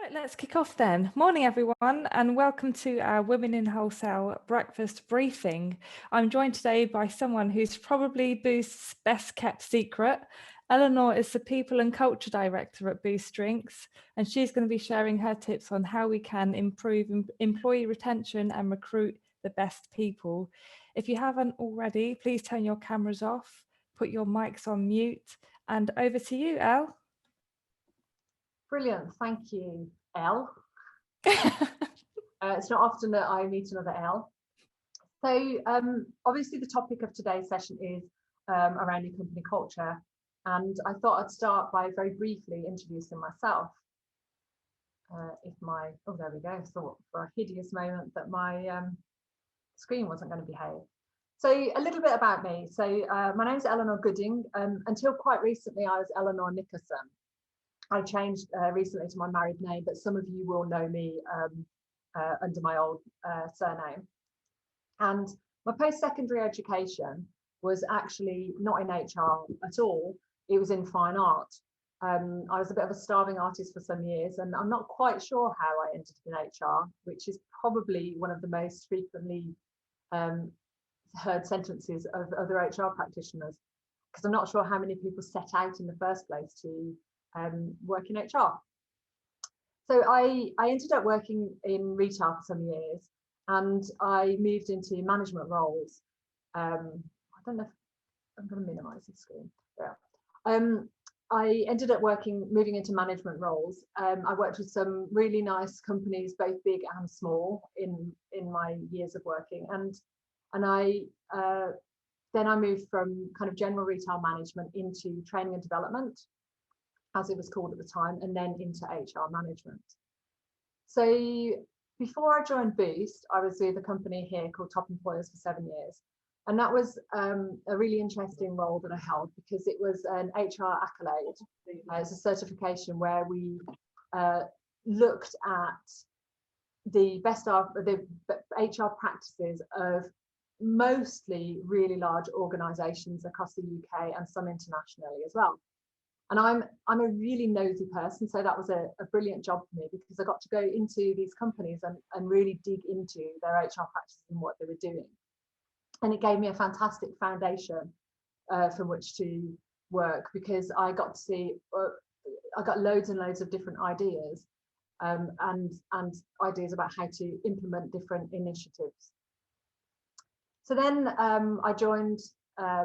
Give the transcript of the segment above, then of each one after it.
Right, let's kick off then. Morning, everyone, and welcome to our Women in Wholesale breakfast briefing. I'm joined today by someone who's probably Boost's best kept secret. Eleanor is the People and Culture Director at Boost Drinks, and she's going to be sharing her tips on how we can improve employee retention and recruit the best people. If you haven't already, please turn your cameras off, put your mics on mute, and over to you, Elle. Brilliant, thank you, Elle. It's not often that I meet another Elle. So obviously the topic of today's session is around your company culture, and I thought I'd start by very briefly introducing myself. Oh, there we go. I thought for a hideous moment that my screen wasn't going to behave. So a little bit about me. So my name's Eleanor Gooding. Until quite recently, I was Eleanor Nickerson. I changed recently to my married name, but some of you will know me under my old surname. And my post-secondary education was actually not in HR at all. It was in fine art. I was a bit of a starving artist for some years, and I'm not quite sure how I ended up in HR, which is probably one of the most frequently heard sentences of other HR practitioners, because I'm not sure how many people set out in the first place to work in HR. So I ended up working in retail for some years, and I moved into management roles. I don't know if I'm going to minimize the screen. Yeah. I ended up moving into management roles. I worked with some really nice companies, both big and small, in my years of working, and then I moved from kind of general retail management into training and development, as it was called at the time, and then into HR management. So before I joined Boost, I was with a company here called Top Employers for 7 years. And that was a really interesting role that I held, because it was an HR accolade. It's a certification where we looked at the best of the HR practices of mostly really large organizations across the UK and some internationally as well. And I'm a really nosy person, so that was a brilliant job for me, because I got to go into these companies and really dig into their HR practices and what they were doing. And it gave me a fantastic foundation from which to work, because I got to see, I got loads and loads of different ideas and ideas about how to implement different initiatives. So then I joined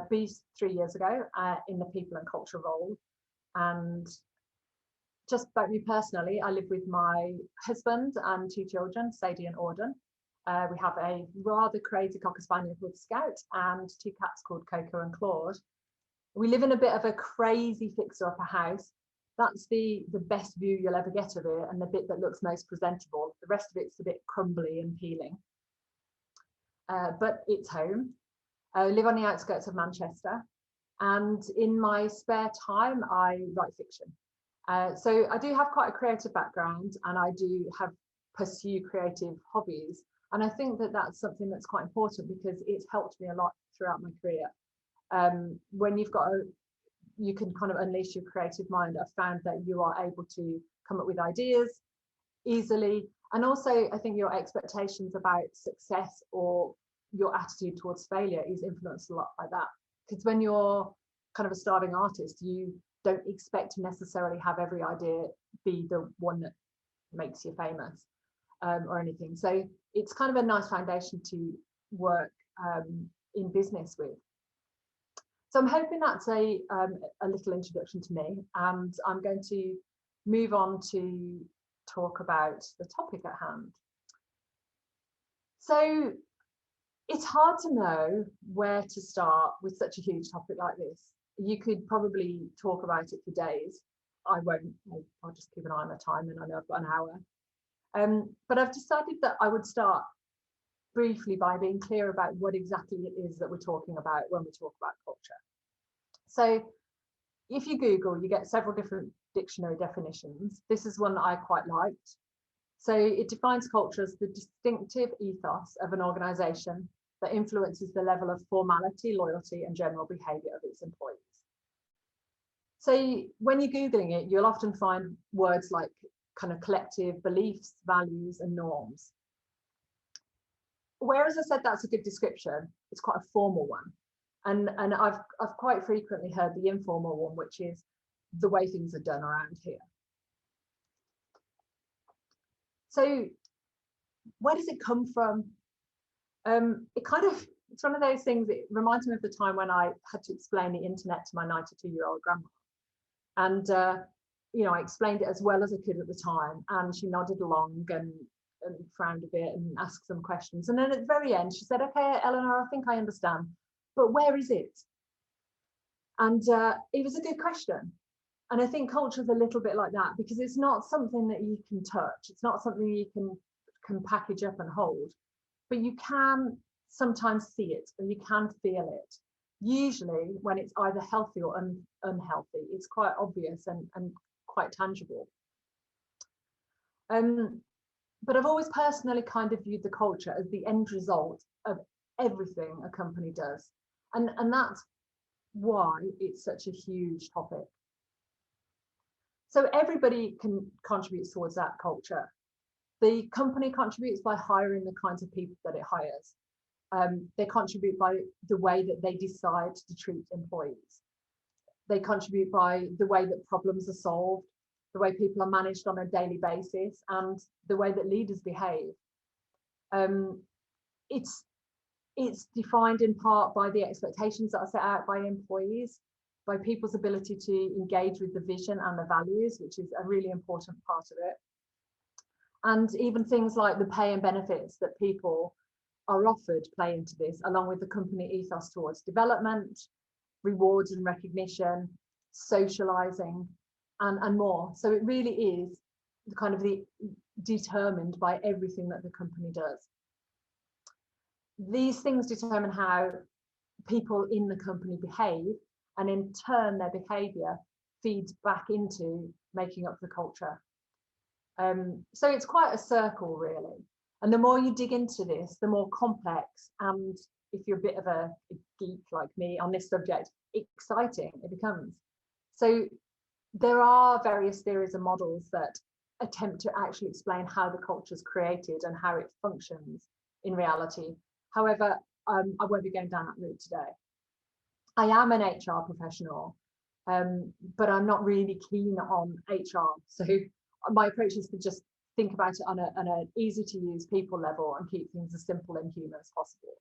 Boost 3 years ago in the people and culture role. And just about me personally, I live with my husband and 2 children, Sadie and Auden. We have a rather crazy cocker spaniel called Scout and 2 cats called Coco and Claude. We live in a bit of a crazy fixer-upper house. That's the best view you'll ever get of it, and the bit that looks most presentable. The rest of it's a bit crumbly and peeling. But it's home. I live on the outskirts of Manchester. And in my spare time, I write fiction. So I do have quite a creative background, and I do pursue creative hobbies. And I think that that's something that's quite important, because it's helped me a lot throughout my career. When you can kind of unleash your creative mind, I've found that you are able to come up with ideas easily. And also, I think your expectations about success or your attitude towards failure is influenced a lot by that. Because when you're kind of a starving artist, you don't expect to necessarily have every idea be the one that makes you famous or anything. So it's kind of a nice foundation to work in business with. So I'm hoping that's a little introduction to me, and I'm going to move on to talk about the topic at hand. So it's hard to know where to start with such a huge topic like this. You could probably talk about it for days. I won't. I'll just keep an eye on the time, and I know I've got an hour. But I've decided that I would start briefly by being clear about what exactly it is that we're talking about when we talk about culture. So if you Google, you get several different dictionary definitions. This is one that I quite liked. So it defines culture as the distinctive ethos of an organisation that influences the level of formality, loyalty, and general behaviour of its employees. So when you're Googling it, you'll often find words like kind of collective beliefs, values, and norms. Whereas I said that's a good description, it's quite a formal one. And I've quite frequently heard the informal one, which is the way things are done around here. So where does it come from? It's one of those things, it reminds me of the time when I had to explain the internet to my 92-year-old grandma. And, I explained it as well as I could at the time. And she nodded along and frowned a bit and asked some questions. And then at the very end, she said, "Okay, Eleanor, I think I understand, but where is it?" And it was a good question. And I think culture is a little bit like that, because it's not something that you can touch. It's not something you can package up and hold, but you can sometimes see it and you can feel it. Usually when it's either healthy or unhealthy, it's quite obvious and quite tangible. But I've always personally kind of viewed the culture as the end result of everything a company does. And that's why it's such a huge topic. So everybody can contribute towards that culture. The company contributes by hiring the kinds of people that it hires. They contribute by the way that they decide to treat employees. They contribute by the way that problems are solved, the way people are managed on a daily basis, and the way that leaders behave. It's defined in part by the expectations that are set out by employees, by people's ability to engage with the vision and the values, which is a really important part of it. And even things like the pay and benefits that people are offered play into this, along with the company ethos towards development, rewards and recognition, socializing, and more. So it really is determined by everything that the company does. These things determine how people in the company behave, and in turn their behavior feeds back into making up the culture. So it's quite a circle, really. And the more you dig into this, the more complex, and if you're a bit of a geek like me on this subject, exciting it becomes. So there are various theories and models that attempt to actually explain how the culture is created and how it functions in reality. However, I won't be going down that route today. I am an HR professional, but I'm not really keen on HR. So my approach is to just think about it on an easy to use people level and keep things as simple and human as possible.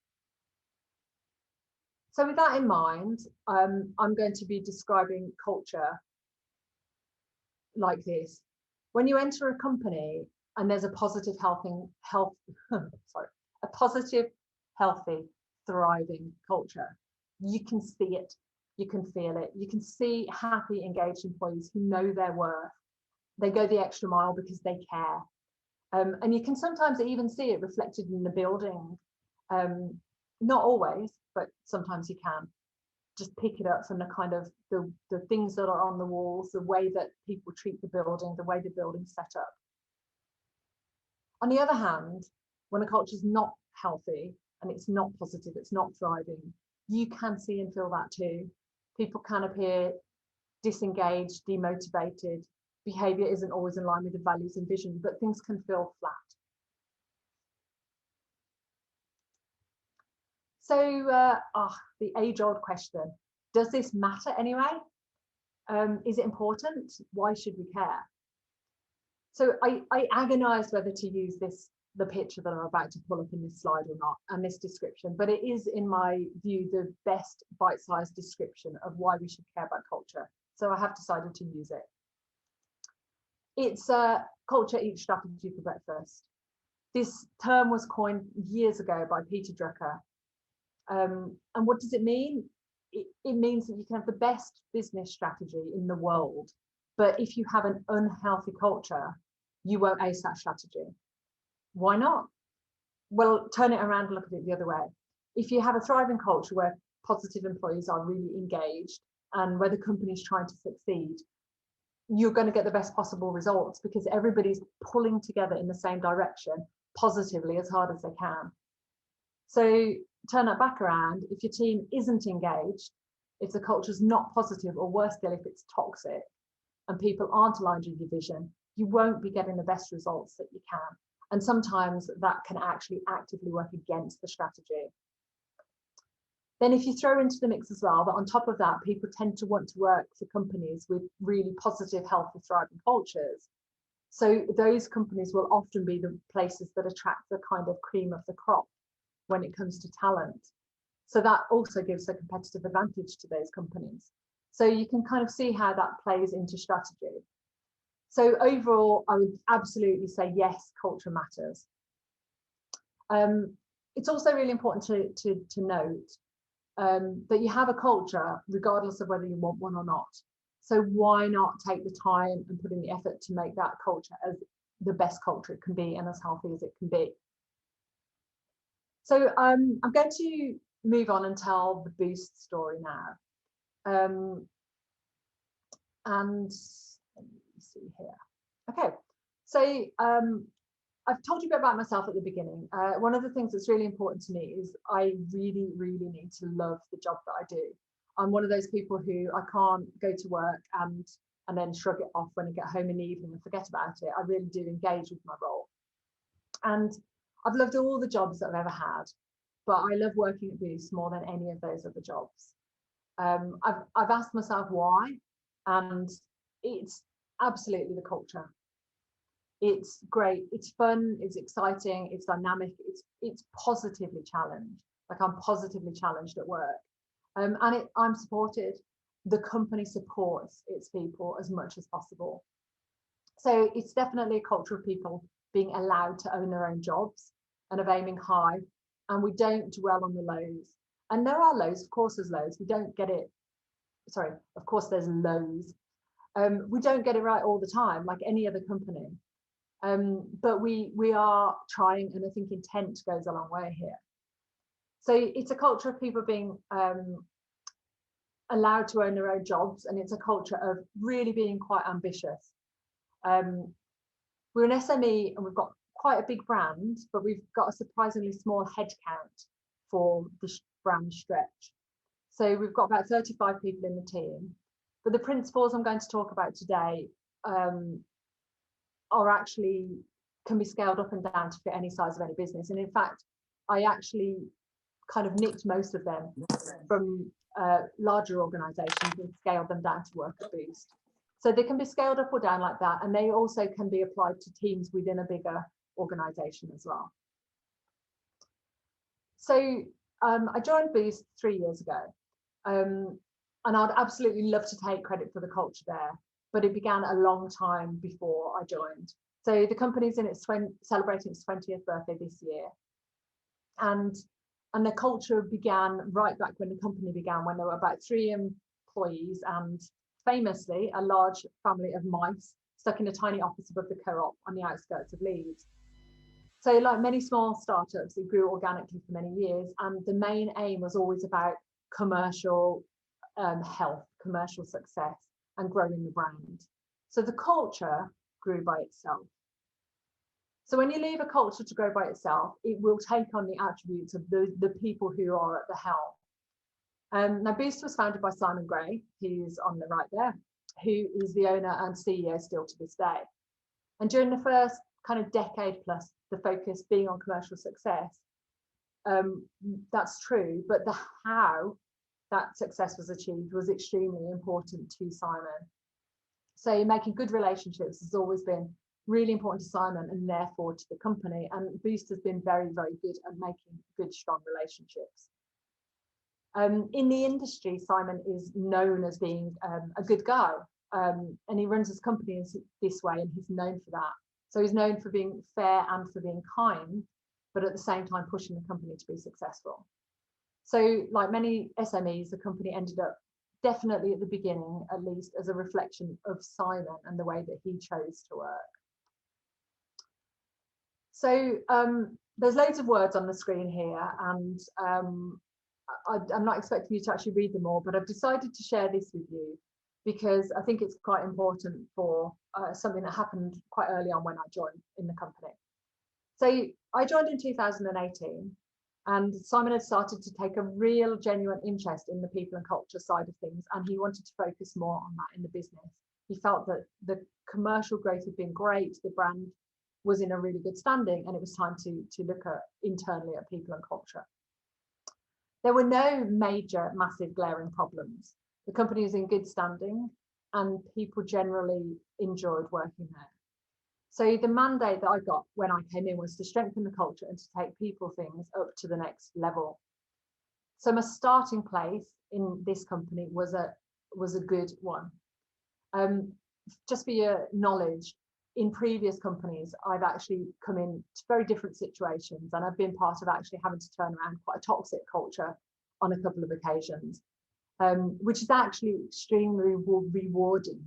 So with that in mind, I'm going to be describing culture like this. When you enter a company and there's a positive, healthy, thriving culture, you can see it, you can feel it, you can see happy, engaged employees who know their worth. They go the extra mile because they care. And you can sometimes even see it reflected in the building. Not always, but sometimes you can. Just pick it up from the kind of the things that are on the walls, the way that people treat the building, the way the building's set up. On the other hand, when a culture is not healthy and it's not positive, it's not thriving, you can see and feel that too. People can appear disengaged, demotivated. Behavior isn't always in line with the values and vision, but things can feel flat. So the age-old question, does this matter anyway? Is it important? Why should we care? So I agonized whether to use the picture that I'm about to pull up in this slide or not, and this description, but it is, in my view, the best bite-sized description of why we should care about culture. So I have decided to use it. It's culture eats strategy for breakfast. This term was coined years ago by Peter Drucker. And what does it mean? It means that you can have the best business strategy in the world, but if you have an unhealthy culture, you won't ace that strategy. Why not? Well, turn it around and look at it the other way. If you have a thriving culture where positive employees are really engaged and where the company is trying to succeed, you're going to get the best possible results because everybody's pulling together in the same direction positively as hard as they can. So turn that back around. If your team isn't engaged, if the culture is not positive, or worse still, if it's toxic and people aren't aligned with your vision, you won't be getting the best results that you can. And sometimes that can actually actively work against the strategy. Then if you throw into the mix as well, that on top of that, people tend to want to work for companies with really positive, healthy, thriving cultures. So those companies will often be the places that attract the kind of cream of the crop when it comes to talent. So that also gives a competitive advantage to those companies. So you can kind of see how that plays into strategy. So overall, I would absolutely say yes, culture matters. It's also really important to note that you have a culture regardless of whether you want one or not. So why not take the time and put in the effort to make that culture as the best culture it can be and as healthy as it can be. So I'm going to move on and tell the Boost story now. And let me see here. Okay, so I've told you a bit about myself at the beginning. One of the things that's really important to me is I really, really need to love the job that I do. I'm one of those people who I can't go to work and then shrug it off when I get home in the evening and forget about it. I really do engage with my role. And I've loved all the jobs that I've ever had, but I love working at Boost more than any of those other jobs. I've asked myself why, and it's absolutely the culture. It's great, it's fun, it's exciting, it's dynamic, it's positively challenged. Like I'm positively challenged at work. And I'm supported. The company supports its people as much as possible. So it's definitely a culture of people being allowed to own their own jobs and of aiming high. And we don't dwell on the lows. And there are lows, of course there's lows. We don't get it, sorry, of course there's lows. We don't get it right all the time, like any other company. But we are trying, and I think intent goes a long way here. So it's a culture of people being allowed to own their own jobs, and it's a culture of really being quite ambitious. We're an SME and we've got quite a big brand, but we've got a surprisingly small headcount for the brand stretch. So we've got about 35 people in the team. But the principles I'm going to talk about today are actually can be scaled up and down to fit any size of any business. And in fact, I actually kind of nicked most of them from larger organizations and scaled them down to work at Boost. So they can be scaled up or down like that. And they also can be applied to teams within a bigger organization as well. So I joined Boost 3 years ago. And I'd absolutely love to take credit for the culture there, but it began a long time before I joined. So the company's in its celebrating its 20th birthday this year. And the culture began right back when the company began, when there were about 3 employees and famously a large family of mice stuck in a tiny office above the co-op on the outskirts of Leeds. So like many small startups, it grew organically for many years. And the main aim was always about commercial health, commercial success, and growing the brand. So the culture grew by itself. So when you leave a culture to grow by itself, it will take on the attributes of the people who are at the helm. Now, Boost was founded by Simon Gray, who's on the right there, who is the owner and CEO still to this day. And during the first kind of decade plus, the focus being on commercial success, that's true, but the how that success was achieved was extremely important to Simon. So making good relationships has always been really important to Simon and therefore to the company. And Boost has been very, very good at making good, strong relationships. In the industry, Simon is known as being a good guy, and he runs his company this way, and he's known for that. So he's known for being fair and for being kind, but at the same time pushing the company to be successful. So like many SMEs, the company ended up definitely at the beginning, at least, as a reflection of Simon and the way that he chose to work. So there's loads of words on the screen here, and I'm not expecting you to actually read them all, but I've decided to share this with you because I think it's quite important for something that happened quite early on when I joined in the company. So I joined in 2018, and Simon had started to take a real genuine interest in the people and culture side of things, and he wanted to focus more on that in the business. he felt that the commercial growth had been great, the brand was in a really good standing, and it was time to look at internally at people and culture. There were no major, massive, glaring problems. The company was in good standing, and people generally enjoyed working there. So the mandate that I got when I came in was to strengthen the culture and to take people things up to the next level. So my starting place in this company was a good one. Just for your knowledge, in previous companies, I've actually come in to very different situations, and I've been part of actually having to turn around quite a toxic culture on a couple of occasions, which is actually extremely rewarding,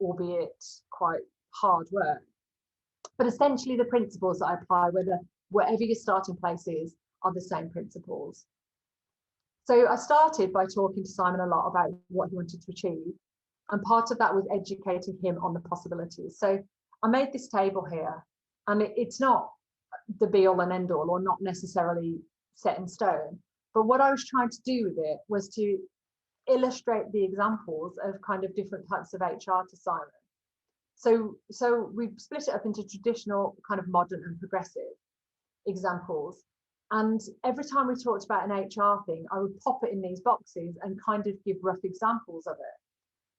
albeit quite hard work. But essentially the principles that I apply, wherever your starting place is, are the same principles. So I started by talking to Simon a lot about what he wanted to achieve. And part of that was educating him on the possibilities. So I made this table here, and it's not the be all and end all, or not necessarily set in stone. But what I was trying to do with it was to illustrate the examples of kind of different types of HR to Simon. So we split it up into traditional, kind of modern and progressive examples. And every time we talked about an HR thing, I would pop it in these boxes and kind of give rough examples of it.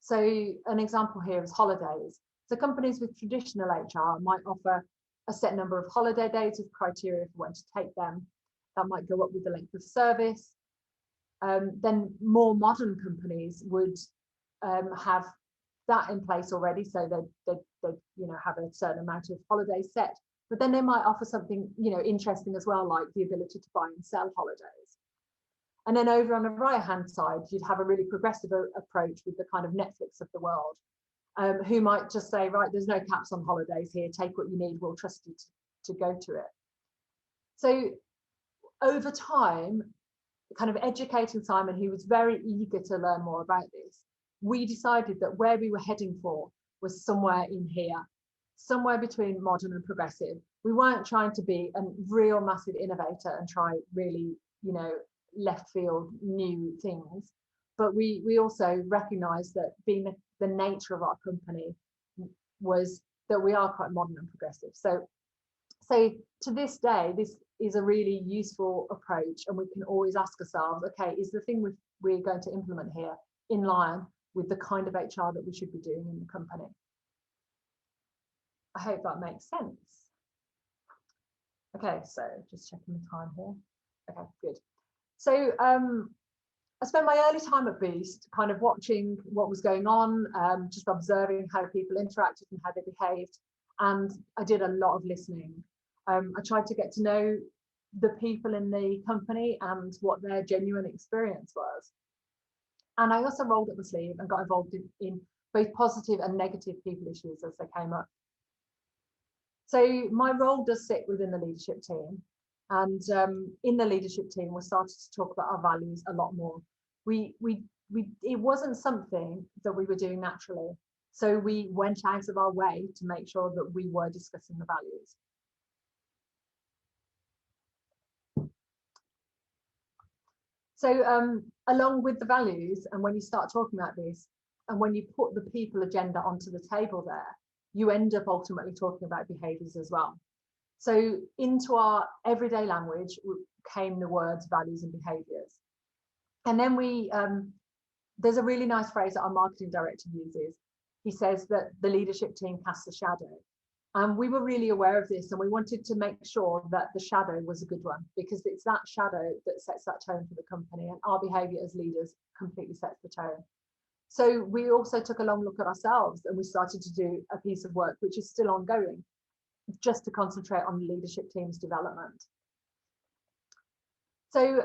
So an example here is holidays. So companies with traditional HR might offer a set number of holiday days with criteria for when to take them. That might go up with the length of service. Then more modern companies would have that in place already, so they have a certain amount of holidays set. But then they might offer something interesting as well, like the ability to buy and sell holidays. And then over on the right hand side, you'd have a really progressive approach with the kind of Netflix of the world, who might just say, right, there's no caps on holidays here, take what you need, we'll trust you to go to it. So over time, kind of educating Simon, who was very eager to learn more about this, we decided that where we were heading for was somewhere in here, somewhere between modern and progressive. We weren't trying to be a real massive innovator and try really, left field new things, but we also recognized that being the nature of our company was that we are quite modern and progressive. So to this day, this is a really useful approach, and we can always ask ourselves, okay, is the thing we're going to implement here in line with the kind of HR that we should be doing in the company? I hope that makes sense. Okay, so just checking the time here. Okay, good. So I spent my early time at Boost kind of watching what was going on, just observing how people interacted and how they behaved. And I did a lot of listening. I tried to get to know the people in the company and what their genuine experience was. And I also rolled up the sleeve and got involved in both positive and negative people issues as they came up. So my role does sit within the leadership team. And in the leadership team, we started to talk about our values a lot more. It wasn't something that we were doing naturally. So we went out of our way to make sure that we were discussing the values. So along with the values, and when you start talking about this, and when you put the people agenda onto the table there, you end up ultimately talking about behaviours as well. So into our everyday language came the words values and behaviours. And then there's a really nice phrase that our marketing director uses. He says that the leadership team casts a shadow. And we were really aware of this, and we wanted to make sure that the shadow was a good one, because it's that shadow that sets that tone for the company, and our behaviour as leaders completely sets the tone. So we also took a long look at ourselves, and we started to do a piece of work which is still ongoing, just to concentrate on the leadership team's development. So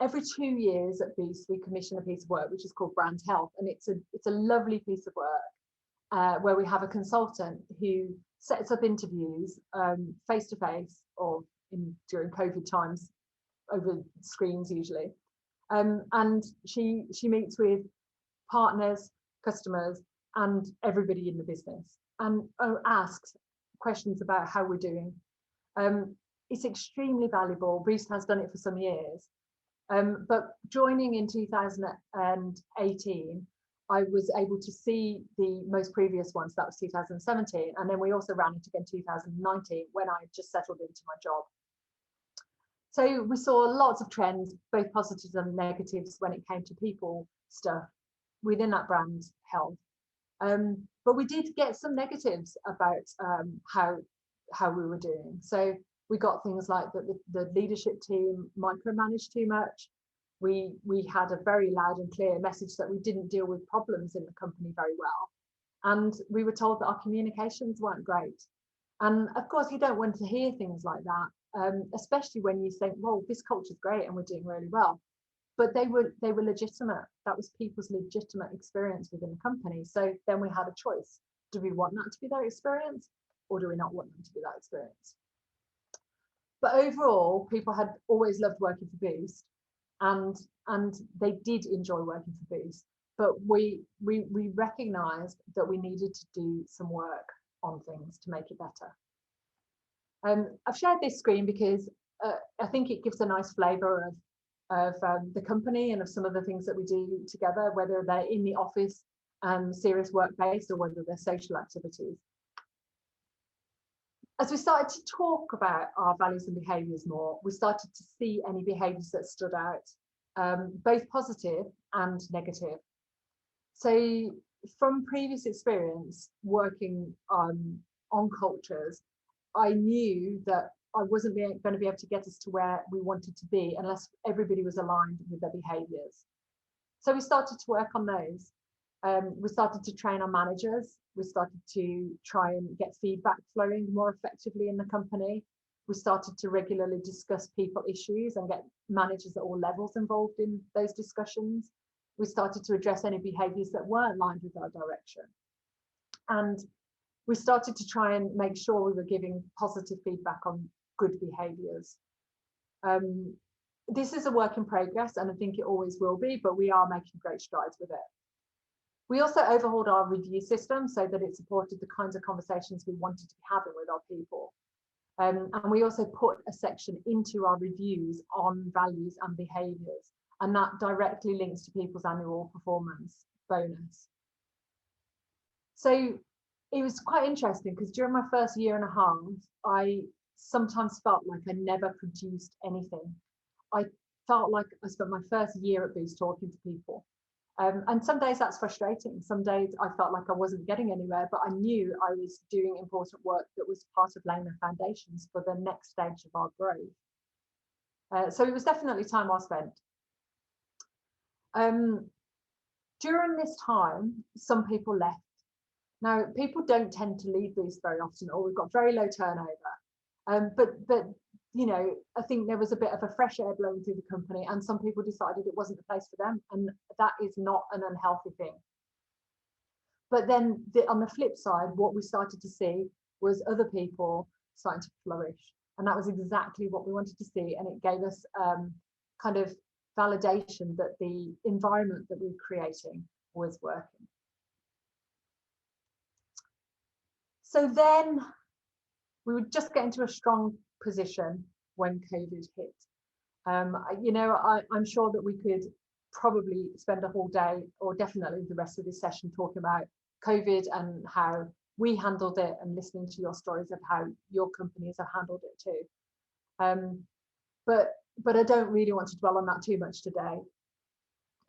every 2 years at Boost, we commission a piece of work which is called Brand Health, and it's a lovely piece of work where we have a consultant who sets up interviews face to face, or during COVID times over screens usually, and she meets with partners, customers, and everybody in the business, and asks questions about how we're doing. It's extremely valuable. Boost has done it for some years, but joining in 2018, I was able to see the most previous ones. That was 2017. And then we also ran it again 2019 when I just settled into my job. So we saw lots of trends, both positives and negatives, when it came to people stuff within that brand health. But we did get some negatives about how we were doing. So we got things like that the leadership team micromanaged too much. We had a very loud and clear message that we didn't deal with problems in the company very well. And we were told that our communications weren't great. And of course, you don't want to hear things like that, especially when you think, well, this culture is great and we're doing really well. But they were legitimate. That was people's legitimate experience within the company. So then we had a choice. Do we want that to be their experience, or do we not want them to be that experience? But overall, people had always loved working for Boost, and they did enjoy working for Boost. But we recognised that we needed to do some work on things to make it better. I've shared this screen because I think it gives a nice flavour of the company and of some of the things that we do together, whether they're in the office, serious work based, or whether they're social activities. As we started to talk about our values and behaviours more, we started to see any behaviours that stood out, both positive and negative. So from previous experience working on cultures, I knew that I wasn't going to be able to get us to where we wanted to be unless everybody was aligned with their behaviours. So we started to work on those. We started to train our managers. We started to try and get feedback flowing more effectively in the company. We started to regularly discuss people issues and get managers at all levels involved in those discussions. We started to address any behaviours that weren't aligned with our direction. And we started to try and make sure we were giving positive feedback on good behaviours. This is a work in progress, and I think it always will be, but we are making great strides with it. We also overhauled our review system so that it supported the kinds of conversations we wanted to be having with our people. And we also put a section into our reviews on values and behaviours, and that directly links to people's annual performance bonus. So it was quite interesting because during my first year and a half, I sometimes felt like I never produced anything. I felt like I spent my first year at Boost talking to people. And some days that's frustrating. Some days I felt like I wasn't getting anywhere, but I knew I was doing important work that was part of laying the foundations for the next stage of our growth. So it was definitely time well spent. During this time, some people left. Now, people don't tend to leave Boost very often, or we've got very low turnover. But you know, I think there was a bit of a fresh air blowing through the company, and some people decided it wasn't the place for them, and that is not an unhealthy thing. But then on the flip side, what we started to see was other people starting to flourish, and that was exactly what we wanted to see, and it gave us kind of validation that the environment that we were creating was working. So then we would just get into a strong position when COVID hit. You know, I'm sure that we could probably spend a whole day, or definitely the rest of this session, talking about COVID and how we handled it, and listening to your stories of how your companies have handled it too. But I don't really want to dwell on that too much today.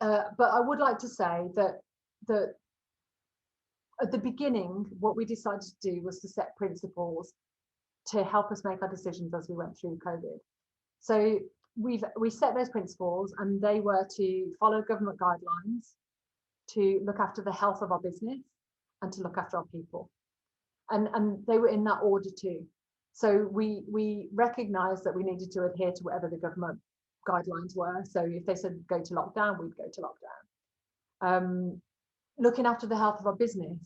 But I would like to say that at the beginning, what we decided to do was to set principles to help us make our decisions as we went through COVID. So we set those principles, and they were to follow government guidelines, to look after the health of our business, and to look after our people. And they were in that order too. So we recognized that we needed to adhere to whatever the government guidelines were. So if they said go to lockdown, we'd go to lockdown. Looking after the health of our business,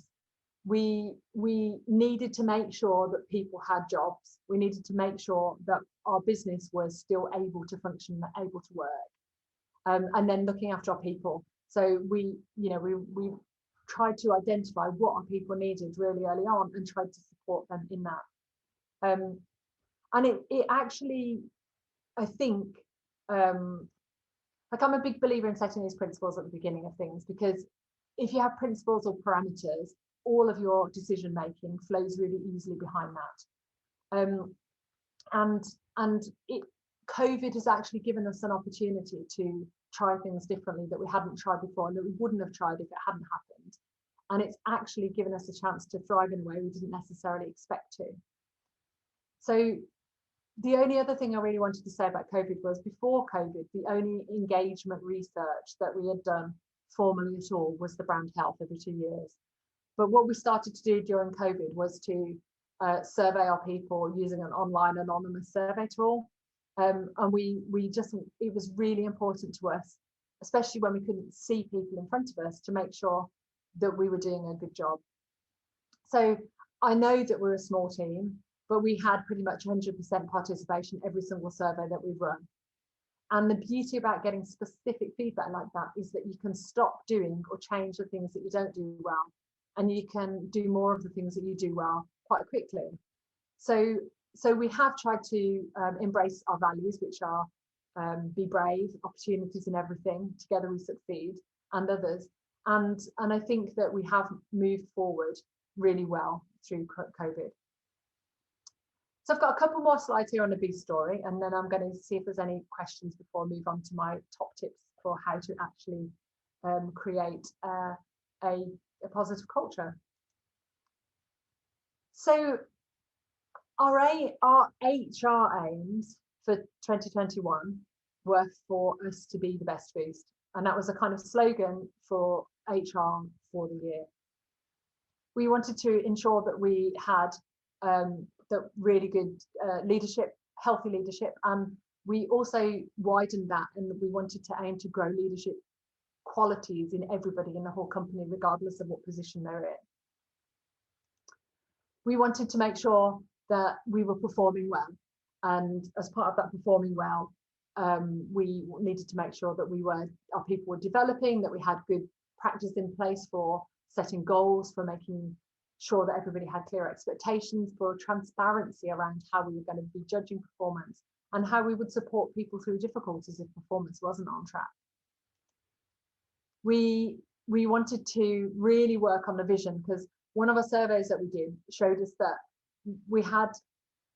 we needed to make sure that people had jobs. We needed to make sure that our business was still able to function, able to work. And then looking after our people. So we tried to identify what our people needed really early on, and tried to support them in that. And it actually, I think, like, I'm a big believer in setting these principles at the beginning of things, because if you have principles or parameters, all of your decision making flows really easily behind that. COVID has actually given us an opportunity to try things differently that we hadn't tried before and that we wouldn't have tried if it hadn't happened. And it's actually given us a chance to thrive in a way we didn't necessarily expect to. So the only other thing I really wanted to say about COVID was, before COVID, the only engagement research that we had done formally at all was the brand health every 2 years. But what we started to do during COVID was to survey our people using an online anonymous survey tool. And it was really important to us, especially when we couldn't see people in front of us, to make sure that we were doing a good job. So I know that we're a small team, but we had pretty much 100% participation every single survey that we've run. And the beauty about getting specific feedback like that is that you can stop doing or change the things that you don't do well, and you can do more of the things that you do well quite quickly. So we have tried to embrace our values, which are be brave, opportunities in everything, together we succeed, and others. And I think that we have moved forward really well through COVID. So I've got a couple more slides here on the Boost story, and then I'm going to see if there's any questions before I move on to my top tips for how to actually create a positive culture. So our HR aims for 2021 were for us to be the best Boost, and that was a kind of slogan for HR for the year. We wanted to ensure that we had that really good leadership, healthy leadership, and we also widened that, and we wanted to aim to grow leadership qualities in everybody in the whole company, regardless of what position they're in. We wanted to make sure that we were performing well, and as part of that performing well, we needed to make sure that our people were developing, that we had good practice in place for setting goals, for making sure that everybody had clear expectations, for transparency around how we were going to be judging performance, and how we would support people through difficulties if performance wasn't on track. We wanted to really work on the vision, because one of our surveys that we did showed us that we had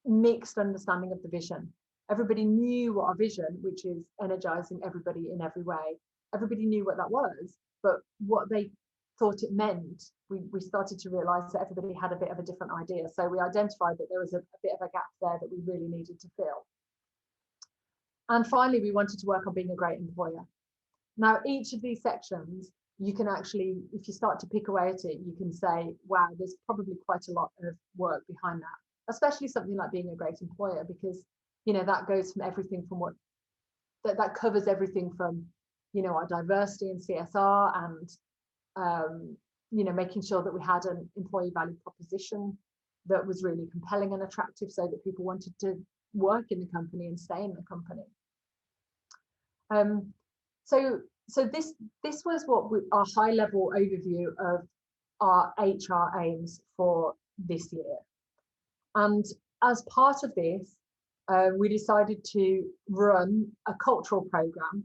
mixed understanding of the vision. Everybody knew what our vision, which is energizing everybody in every way, everybody knew what that was, but what they thought it meant, we started to realize that everybody had a bit of a different idea. So we identified that there was a bit of a gap there that we really needed to fill. And finally, we wanted to work on being a great employer. Now, each of these sections, you can actually, if you start to pick away at it, you can say, wow, there's probably quite a lot of work behind that, especially something like being a great employer, because, you know, that goes from everything from that covers everything from, you know, our diversity and CSR, and you know, making sure that we had an employee value proposition that was really compelling and attractive, so that people wanted to work in the company and stay in the company. So this was our high level overview of our HR aims for this year. And as part of this, we decided to run a cultural program,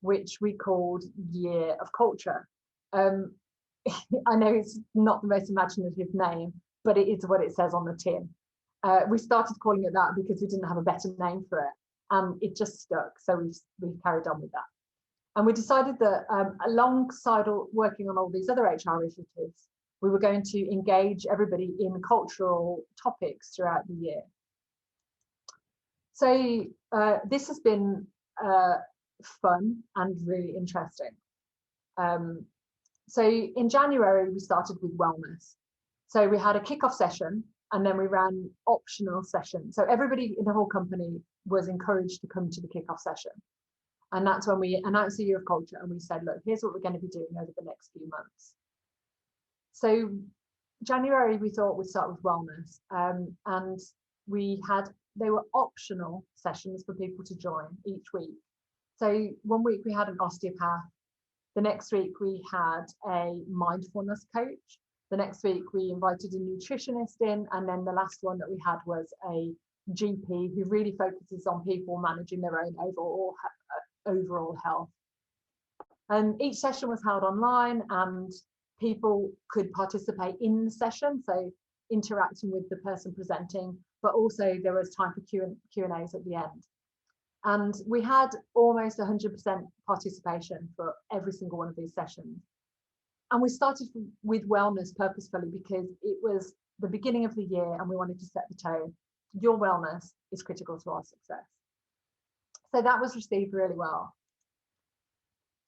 which we called Year of Culture. I know it's not the most imaginative name, but it is what it says on the tin. We started calling it that because we didn't have a better name for it, and it just stuck. So we've carried on with that. And we decided that alongside working on all these other HR initiatives, we were going to engage everybody in cultural topics throughout the year. So this has been fun and really interesting. So in January, we started with wellness. So we had a kickoff session, and then we ran optional sessions. So everybody in the whole company was encouraged to come to the kickoff session. And that's when we announced the Year of Culture, and we said, look, here's what we're going to be doing over the next few months. So January, we thought we'd start with wellness, and they were optional sessions for people to join each week. So one week we had an osteopath, the next week we had a mindfulness coach, the next week we invited a nutritionist in, and then the last one that we had was a GP who really focuses on people managing their own overall health. And each session was held online, and people could participate in the session, so interacting with the person presenting, but also there was time for Q&As at the end. And we had almost 100% participation for every single one of these sessions. And we started with wellness purposefully because it was the beginning of the year and we wanted to set the tone. Your wellness is critical to our success. So that was received really well.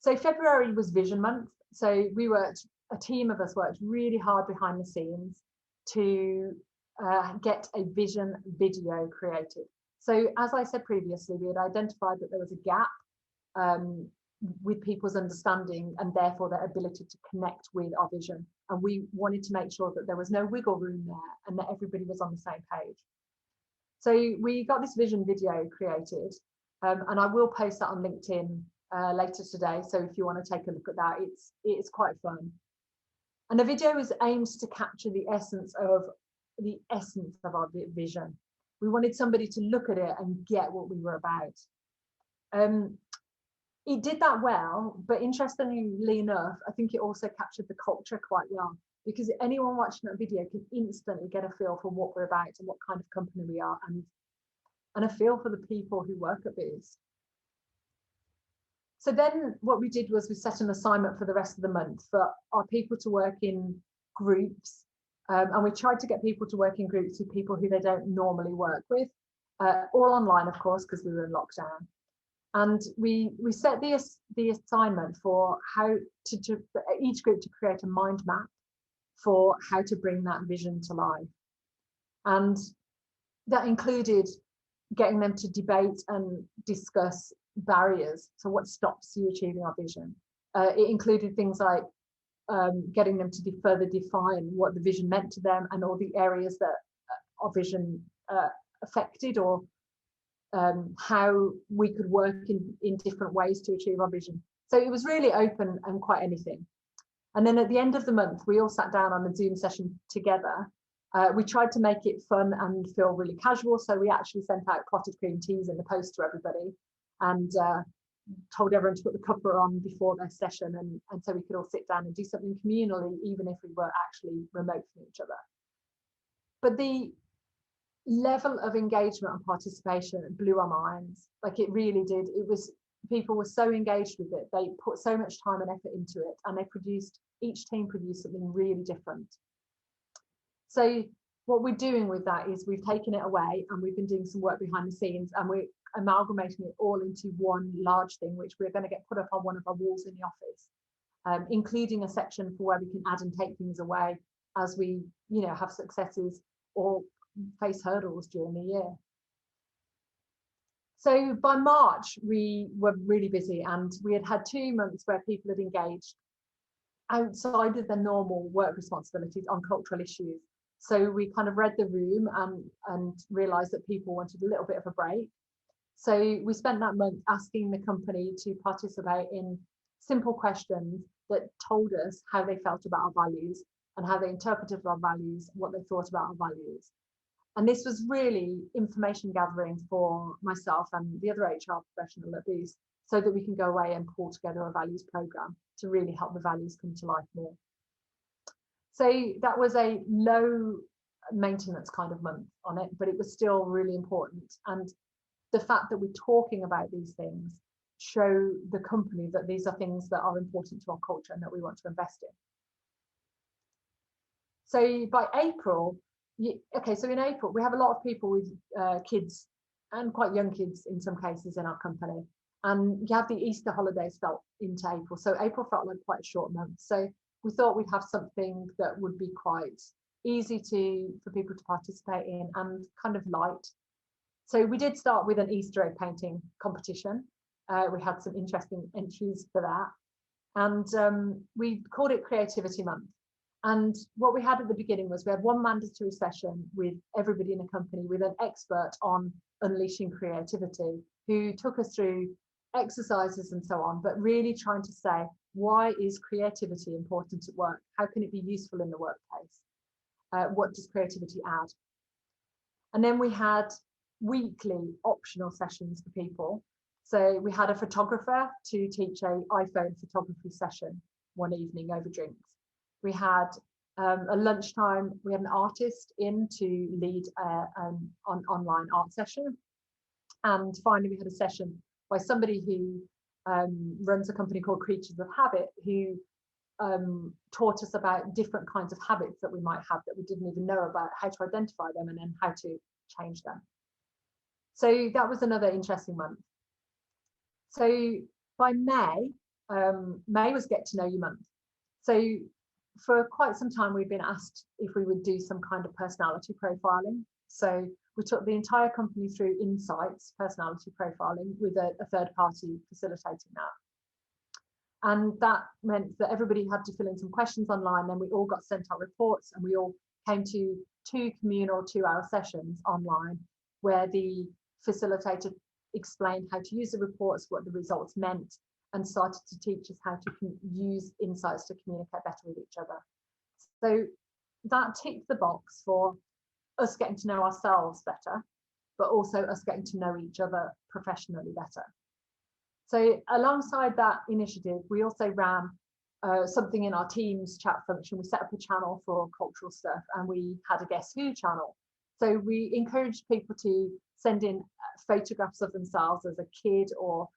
So February was Vision Month. So a team of us worked really hard behind the scenes to get a vision video created. So as I said previously, we had identified that there was a gap with people's understanding and therefore their ability to connect with our vision. And we wanted to make sure that there was no wiggle room there and that everybody was on the same page. So we got this vision video created, and I will post that on LinkedIn later today. So if you want to take a look at that, it's quite fun. And the video is aimed to capture the essence of our vision. We wanted somebody to look at it and get what we were about. It did that well, but interestingly enough, I think it also captured the culture quite well, because anyone watching that video can instantly get a feel for what we're about and what kind of company we are, and a feel for the people who work at Boost. So then what we did was we set an assignment for the rest of the month for our people to work in groups. And we tried to get people to work in groups with people who they don't normally work with, all online, of course, because we were in lockdown. And we set the assignment for how to each group to create a mind map for how to bring that vision to life. And that included getting them to debate and discuss barriers. So what stops you achieving our vision? It included things like getting them to further define what the vision meant to them and all the areas that our vision affected, or how we could work in different ways to achieve our vision. So it was really open and quite anything. And then at the end of the month, we all sat down on a Zoom session together. We tried to make it fun and feel really casual. So we actually sent out clotted cream teas in the post to everybody and told everyone to put the cuppa on before their session. And so we could all sit down and do something communally, even if we were actually remote from each other. But the level of engagement and participation blew our minds. Like, it really did. People were so engaged with it. They put so much time and effort into it, and each team produced something really different. So what we're doing with that is we've taken it away and we've been doing some work behind the scenes, and we're amalgamating it all into one large thing, which we're going to get put up on one of our walls in the office, including a section for where we can add and take things away as we, have successes or face hurdles during the year. So by March, we were really busy, and we had 2 months where people had engaged outside of their normal work responsibilities on cultural issues. So we kind of read the room and realized that people wanted a little bit of a break. So we spent that month asking the company to participate in simple questions that told us how they felt about our values and how they interpreted our values, what they thought about our values. And this was really information gathering for myself and the other HR professional at Boost, so that we can go away and pull together a values program to really help the values come to life more. So that was a low maintenance kind of month on it, but it was still really important. And the fact that we're talking about these things show the company that these are things that are important to our culture and that we want to invest in. So by April, so in April, we have a lot of people with kids, and quite young kids in some cases in our company. And you have the Easter holidays fell into April. So April felt like quite a short month. So we thought we'd have something that would be quite easy for people to participate in and kind of light. So we did start with an Easter egg painting competition. We had some interesting entries for that. And we called it Creativity Month. And what we had at the beginning was we had one mandatory session with everybody in the company with an expert on unleashing creativity, who took us through exercises and so on, but really trying to say, why is creativity important at work? How can it be useful in the workplace? What does creativity add? And then we had weekly optional sessions for people. So we had a photographer to teach an iPhone photography session one evening over drinks. We had a lunchtime, we had an artist in to lead an online art session. And finally, we had a session by somebody who runs a company called Creatures of Habit, who taught us about different kinds of habits that we might have that we didn't even know about, how to identify them and then how to change them. So that was another interesting month. So by May, May was Get to Know You month. So for quite some time, we've been asked if we would do some kind of personality profiling. So we took the entire company through Insights personality profiling with a third party facilitating that. And that meant that everybody had to fill in some questions online. Then we all got sent out reports, and we all came to 2 communal 2-hour sessions online where the facilitator explained how to use the reports, what the results meant, and started to teach us how to use Insights to communicate better with each other. So that ticked the box for us getting to know ourselves better, but also us getting to know each other professionally better. So alongside that initiative, we also ran something in our Teams chat function. We set up a channel for cultural stuff, and we had a Guess Who channel. So we encouraged people to send in photographs of themselves as a kid, or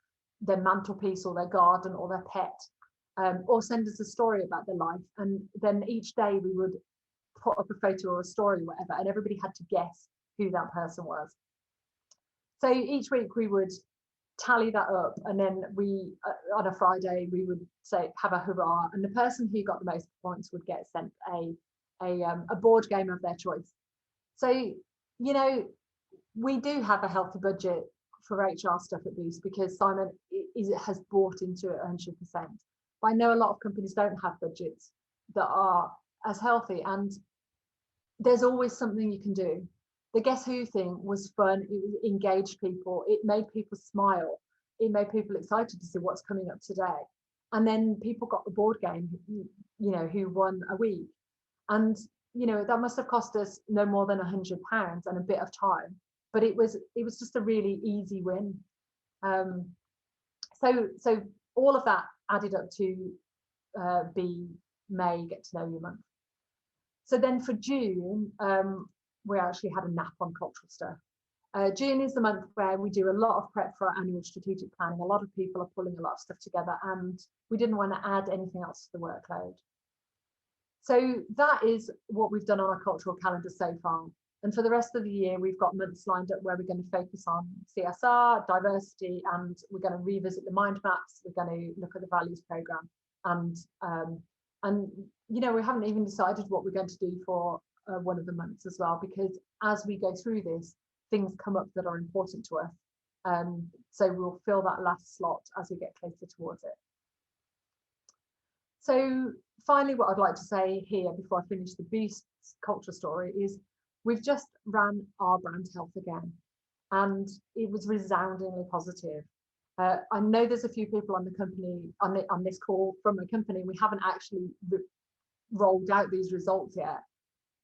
their mantelpiece, or their garden, or their pet, or send us a story about their life. And then each day we would put up a photo or a story, whatever, and everybody had to guess who that person was. So each week we would tally that up, and then we on a Friday we would say have a hurrah, and the person who got the most points would get sent a board game of their choice. So, you know, we do have a healthy budget for HR stuff at Boost because Simon has bought into it 100%. But I know a lot of companies don't have budgets that are as healthy, and there's always something you can do. The Guess Who thing was fun. It engaged people. It made people smile. It made people excited to see what's coming up today. And then people got the board game, you know, who won a week. And, you know, that must have cost us no more than £100 and a bit of time. But it was just a really easy win. So all of that added up to be May Get to Know You month. So then for June, we actually had a nap on cultural stuff. June is the month where we do a lot of prep for our annual strategic planning. A lot of people are pulling a lot of stuff together, and we didn't want to add anything else to the workload. So that is what we've done on our cultural calendar so far. And for the rest of the year, we've got months lined up where we're going to focus on CSR, diversity, and we're going to revisit the mind maps. We're going to look at the values program, and you know, we haven't even decided what we're going to do for one of the months as well, because as we go through this, things come up that are important to us. So we'll fill that last slot as we get closer towards it. So finally, what I'd like to say here before I finish the Boost culture story is we've just ran our brand health again, and it was resoundingly positive. I know there's a few people on the company on this call from a company. We haven't actually rolled out these results yet,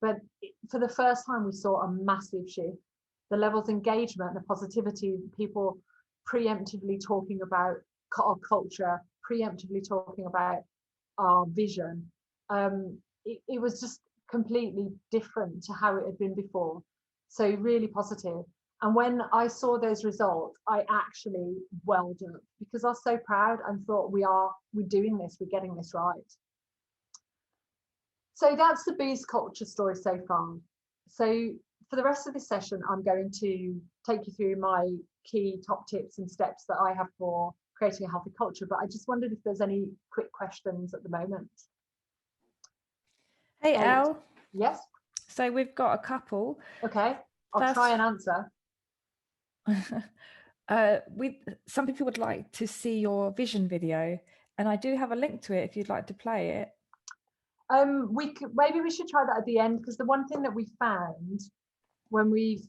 but for the first time we saw a massive shift. The levels of engagement, the positivity, people preemptively talking about our culture, preemptively talking about our vision. It was just completely different to how it had been before. So really positive. And when I saw those results, I actually welled up because I was so proud and thought we're doing this, we're getting this right. So that's the Boost culture story so far. So for the rest of this session, I'm going to take you through my key top tips and steps that I have for creating a healthy culture. But I just wondered if there's any quick questions at the moment. Hey, Elle. Yes. So we've got a couple. Okay, I'll try and answer. Some people would like to see your vision video, and I do have a link to it if you'd like to play it. Maybe we should try that at the end, because the one thing that we found when we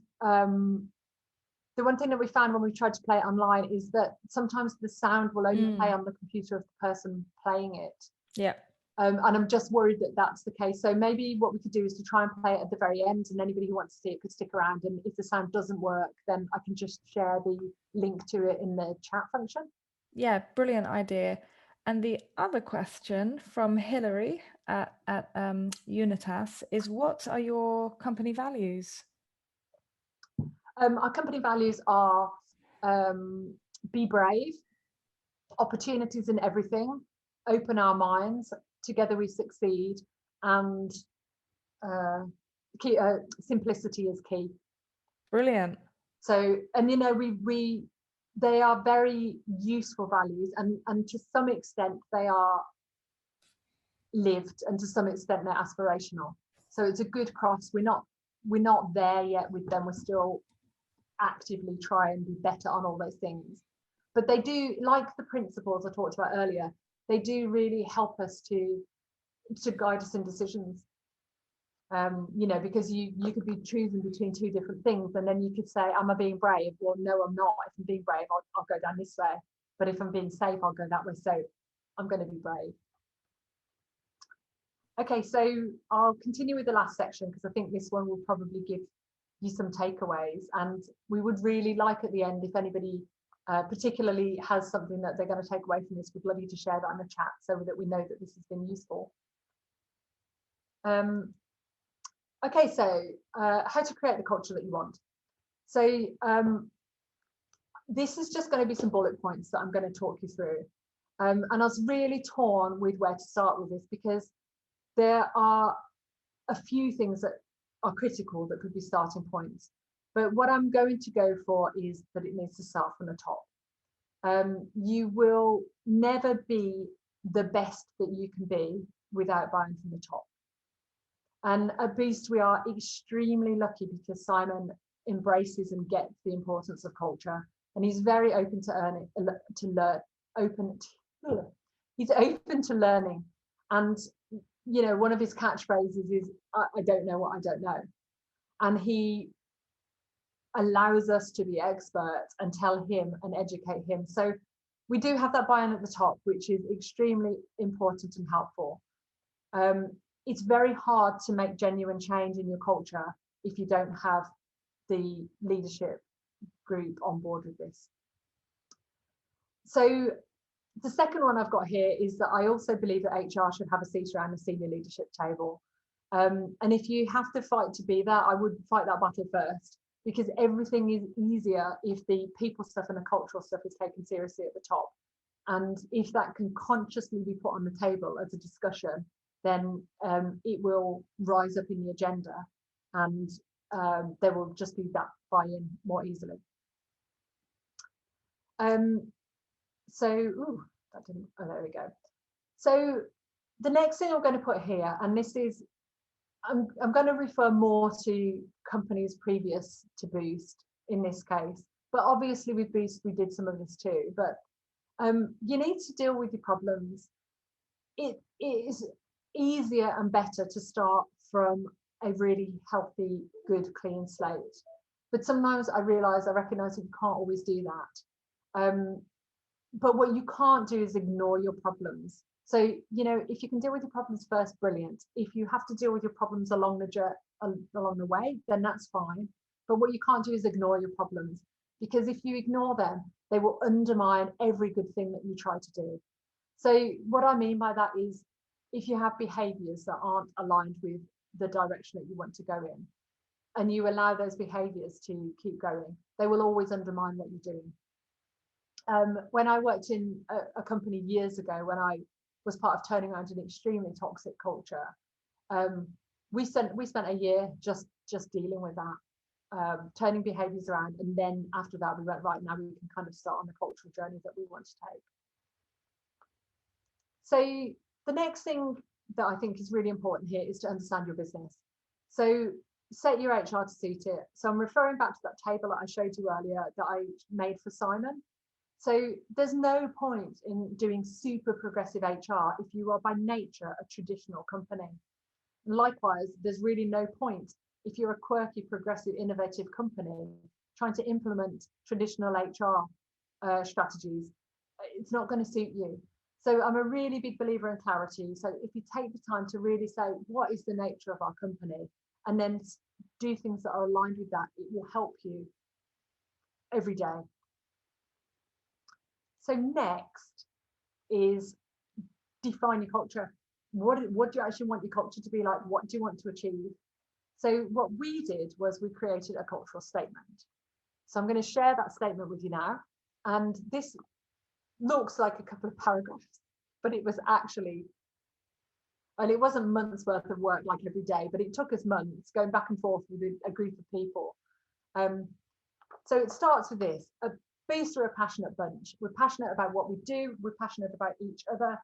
tried to play it online is that sometimes the sound will only play on the computer of the person playing it. Yeah. And I'm just worried that that's the case. So maybe what we could do is to try and play it at the very end, and anybody who wants to see it could stick around. And if the sound doesn't work, then I can just share the link to it in the chat function. Yeah, brilliant idea. And the other question from Hillary, at Unitas is, what are your company values? Our company values are be brave, opportunities in everything, open our minds, together we succeed, and simplicity is key. Brilliant. So, and you know, they are very useful values, and to some extent they are lived, and to some extent they're aspirational. So it's a good cross. We're not there yet with them. We're still actively trying to be better on all those things. But they do, like the principles I talked about earlier, they do really help us to guide us in decisions. You know, because you could be choosing between two different things, and then you could say, am I being brave? Well, no, I'm not. If I'm being brave, I'll go down this way. But if I'm being safe, I'll go that way. So I'm going to be brave. Okay, so I'll continue with the last section, because I think this one will probably give you some takeaways. And we would really like at the end, if anybody particularly has something that they're going to take away from this, we'd love you to share that in the chat so that we know that this has been useful. Okay, so how to create the culture that you want. So this is just going to be some bullet points that I'm going to talk you through. And I was really torn with where to start with this, because there are a few things that are critical that could be starting points. But what I'm going to go for is that it needs to start from the top. You will never be the best that you can be without buying from the top. And at Boost, we are extremely lucky because Simon embraces and gets the importance of culture, and he's very open to he's open to learning. And you know, one of his catchphrases is, I don't know what I don't know. And he allows us to be experts and tell him and educate him. So we do have that buy-in at the top, which is extremely important and helpful. It's very hard to make genuine change in your culture if you don't have the leadership group on board with this. So the second one I've got here is that I also believe that HR should have a seat around the senior leadership table. And if you have to fight to be that, I would fight that battle first, because everything is easier if the people stuff and the cultural stuff is taken seriously at the top. And if that can consciously be put on the table as a discussion, then it will rise up in the agenda, and there will just be that buy-in more easily. So, that didn't, oh, there we go. So the next thing I'm going to put here, and this is, I'm going to refer more to companies previous to Boost in this case, but obviously with Boost, we did some of this too, but you need to deal with your problems. It is easier and better to start from a really healthy, good, clean slate. But sometimes I recognize that you can't always do that. But what you can't do is ignore your problems. So, you know, if you can deal with your problems first, brilliant. If you have to deal with your problems along the way, then that's fine. But what you can't do is ignore your problems, because if you ignore them, they will undermine every good thing that you try to do. So what I mean by that is, if you have behaviors that aren't aligned with the direction that you want to go in, and you allow those behaviors to keep going, they will always undermine what you're doing. When I worked in a company years ago, when I was part of turning around an extremely toxic culture, we spent a year just dealing with that, turning behaviors around, and then after that we went, right, now we can kind of start on the cultural journey that we want to take. So the next thing that I think is really important here is to understand your business. So set your HR to suit it. So I'm referring back to that table that I showed you earlier that I made for Simon. So there's no point in doing super progressive HR if you are by nature a traditional company. Likewise, there's really no point if you're a quirky, progressive, innovative company trying to implement traditional HR strategies. It's not going to suit you. So I'm a really big believer in clarity. So if you take the time to really say, what is the nature of our company, and then do things that are aligned with that, it will help you every day. So next is define your culture. what do you actually want your culture to be like? What do you want to achieve? So what we did was we created a cultural statement. So I'm going to share that statement with you now. And this looks like a couple of paragraphs, but it was actually, and it wasn't months worth of work like every day, but it took us months going back and forth with a group of people. So it starts with this: a Boost are a passionate bunch. We're passionate about what we do. We're passionate about each other.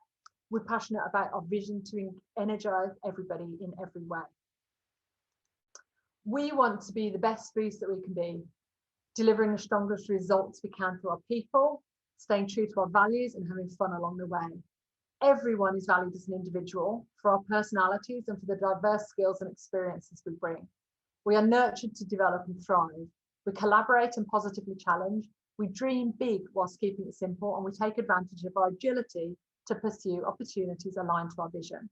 We're passionate about our vision to energize everybody in every way. We want to be the best Boost that we can be, delivering the strongest results we can for our people, staying true to our values and having fun along the way. Everyone is valued as an individual for our personalities and for the diverse skills and experiences we bring. We are nurtured to develop and thrive. We collaborate and positively challenge. We dream big whilst keeping it simple, and we take advantage of our agility to pursue opportunities aligned to our vision.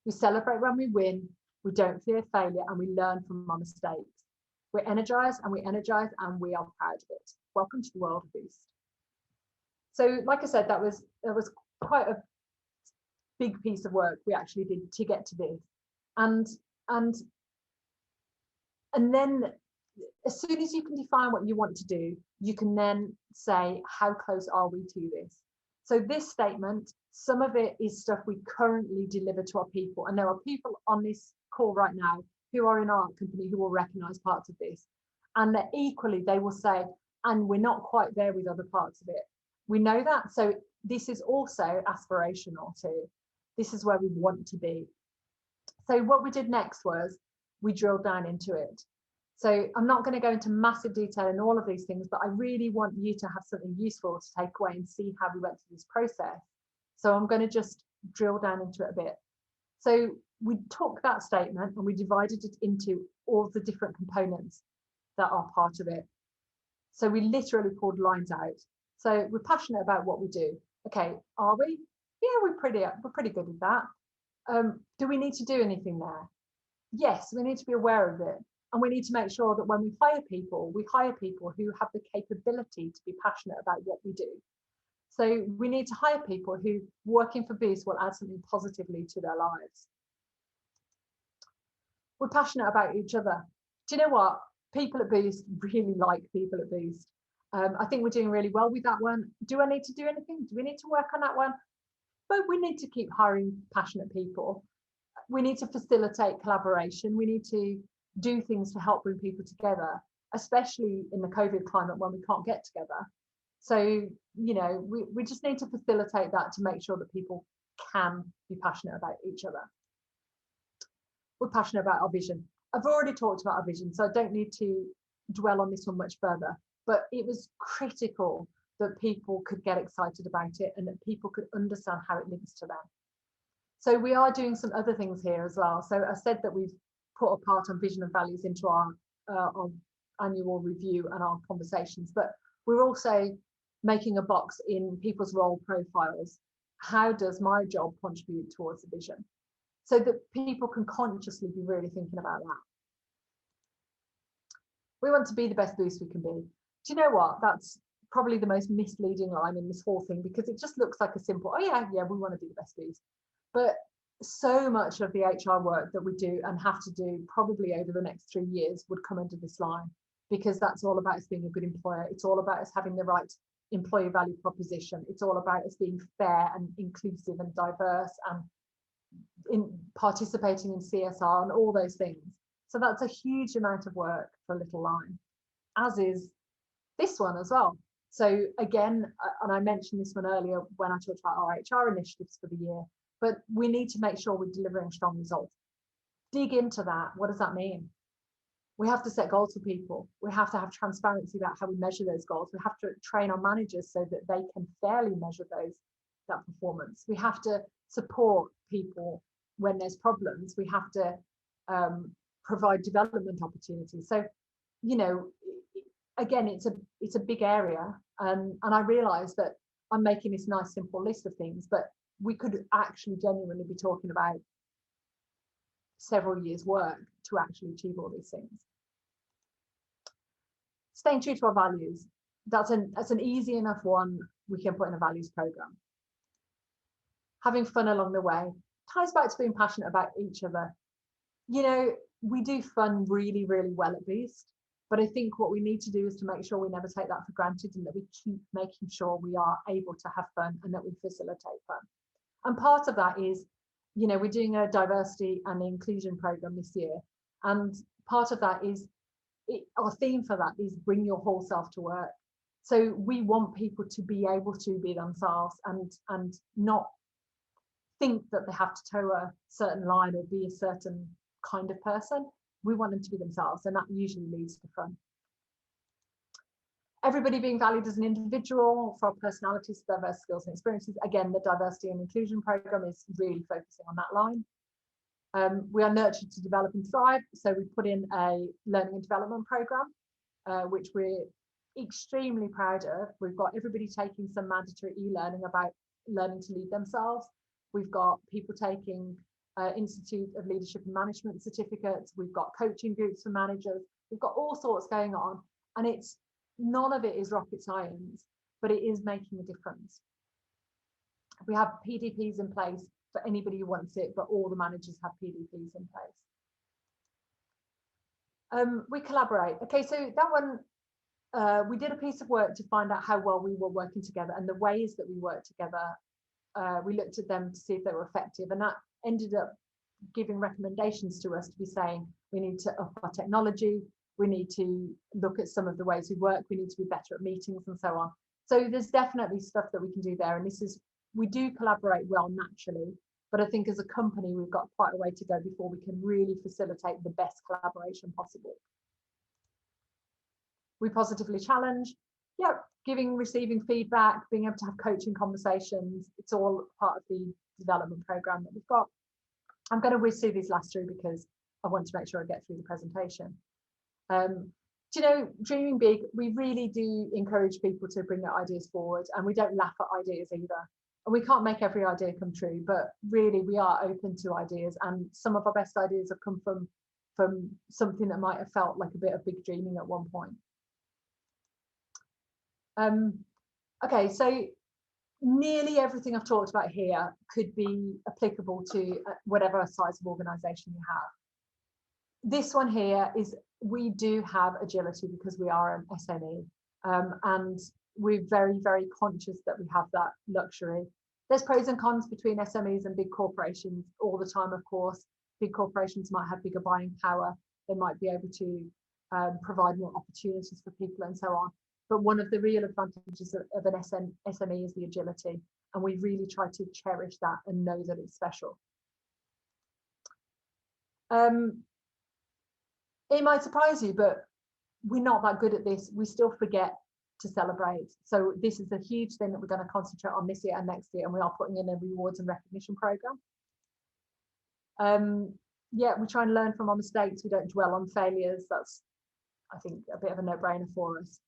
We celebrate when we win. We don't fear failure, and we learn from our mistakes. We're energized and we energize and we are proud of it. Welcome to the world of Boost. So like I said, that was quite a big piece of work we actually did to get to this. And then as soon as you can define what you want to do, you can then say, how close are we to this? So this statement, some of it is stuff we currently deliver to our people. And there are people on this call right now who are in our company who will recognize parts of this. And that equally, they will say, and we're not quite there with other parts of it. We know that. So this is also aspirational too. This is where we want to be. So what we did next was we drilled down into it. So I'm not going to go into massive detail in all of these things, but I really want you to have something useful to take away and see how we went through this process. So I'm going to just drill down into it a bit. So we took that statement and we divided it into all the different components that are part of it. So we literally pulled lines out. So we're passionate about what we do. Okay, are we? Yeah, we're pretty good with that. Do we need to do anything there? Yes, we need to be aware of it. And we need to make sure that when we hire people who have the capability to be passionate about what we do. So we need to hire people who, working for Boost, will add something positively to their lives. We're passionate about each other. Do you know what? People at Boost really like people at Boost. I think we're doing really well with that one. Do I need to do anything? Do we need to work on that one? But we need to keep hiring passionate people. We need to facilitate collaboration. We need to do things to help bring people together, especially in the COVID climate when we can't get together. So, you know, we just need to facilitate that to make sure that people can be passionate about each other. We're passionate about our vision. I've already talked about our vision, so I don't need to dwell on this one much further, but it was critical that people could get excited about it and that people could understand how it links to them. So we are doing some other things here as well. So I said that we've put a part on vision and values into our annual review and our conversations, but we're also making a box in people's role profiles. How does my job contribute towards the vision? So that people can consciously be really thinking about that. We want to be the best Boost we can be. Do you know what? That's probably the most misleading line in this whole thing, because it just looks like a simple, oh yeah, we want to be the best Boost. But so much of the HR work that we do and have to do probably over the next 3 years would come under this line, because that's all about us being a good employer. It's all about us having the right employee value proposition. It's all about us being fair and inclusive and diverse and in participating in CSR and all those things. So that's a huge amount of work for a little line, as is this one as well. So again, and I mentioned this one earlier when I talked about our HR initiatives for the year, but we need to make sure we're delivering strong results. Dig into that. What does that mean? We have to set goals for people. We have to have transparency about how we measure those goals. We have to train our managers so that they can fairly measure that performance. We have to support people when there's problems. We have to provide development opportunities. So, you know, again, it's a big area, and I realize that I'm making this nice simple list of things, but we could actually genuinely be talking about several years' work to actually achieve all these things. Staying true to our values. That's an easy enough one we can put in a values program. Having fun along the way. ties back to being passionate about each other. You know, we do fun really, really well at Boost, but I think what we need to do is to make sure we never take that for granted and that we keep making sure we are able to have fun and that we facilitate fun. And part of that is, you know, we're doing a diversity and inclusion program this year. And part of that is, our theme for that is bring your whole self to work. So we want people to be able to be themselves and not think that they have to toe a certain line or be a certain kind of person. We want them to be themselves, and that usually leads to fun. Everybody being valued as an individual for our personalities, diverse skills and experiences. Again, the diversity and inclusion program is really focusing on that line. We are nurtured to develop and thrive. So we put in a learning and development program, which we're extremely proud of. We've got everybody taking some mandatory e-learning about learning to lead themselves. We've got people taking Institute of Leadership and Management certificates. We've got coaching groups for managers. We've got all sorts going on, and it's none of it is rocket science, but it is making a difference. We have PDPs in place for anybody who wants it, but all the managers have PDPs in place. We collaborate. Okay, so that one, we did a piece of work to find out how well we were working together and the ways that we work together. We looked at them to see if they were effective, and that ended up giving recommendations to us to be saying we need to up our technology, we need to look at some of the ways we work, we need to be better at meetings and so on. So there's definitely stuff that we can do there, and this is, we do collaborate well naturally, but I think as a company we've got quite a way to go before we can really facilitate the best collaboration possible. We positively challenge, yeah, giving, receiving feedback, being able to have coaching conversations. It's all part of the development program that we've got. I'm going to whiz through these last three because I want to make sure I get through the presentation. Do you know, dreaming big, we really do encourage people to bring their ideas forward, and we don't laugh at ideas either. And we can't make every idea come true, but really we are open to ideas, and some of our best ideas have come from something that might have felt like a bit of big dreaming at one point. Okay, so nearly everything I've talked about here could be applicable to whatever size of organization you have. This one here is, we do have agility because we are an SME, and we're very, very conscious that we have that luxury. There's pros and cons between SMEs and big corporations all the time, of course. Big corporations might have bigger buying power. They might be able to provide more opportunities for people and so on. But one of the real advantages of an SME is the agility, and we really try to cherish that and know that it's special. It might surprise you, but we're not that good at this. We still forget to celebrate. So this is a huge thing that we're going to concentrate on this year and next year, and we are putting in a rewards and recognition program. Yeah, we try and learn from our mistakes. We don't dwell on failures. That's, I think, a bit of a no-brainer for us.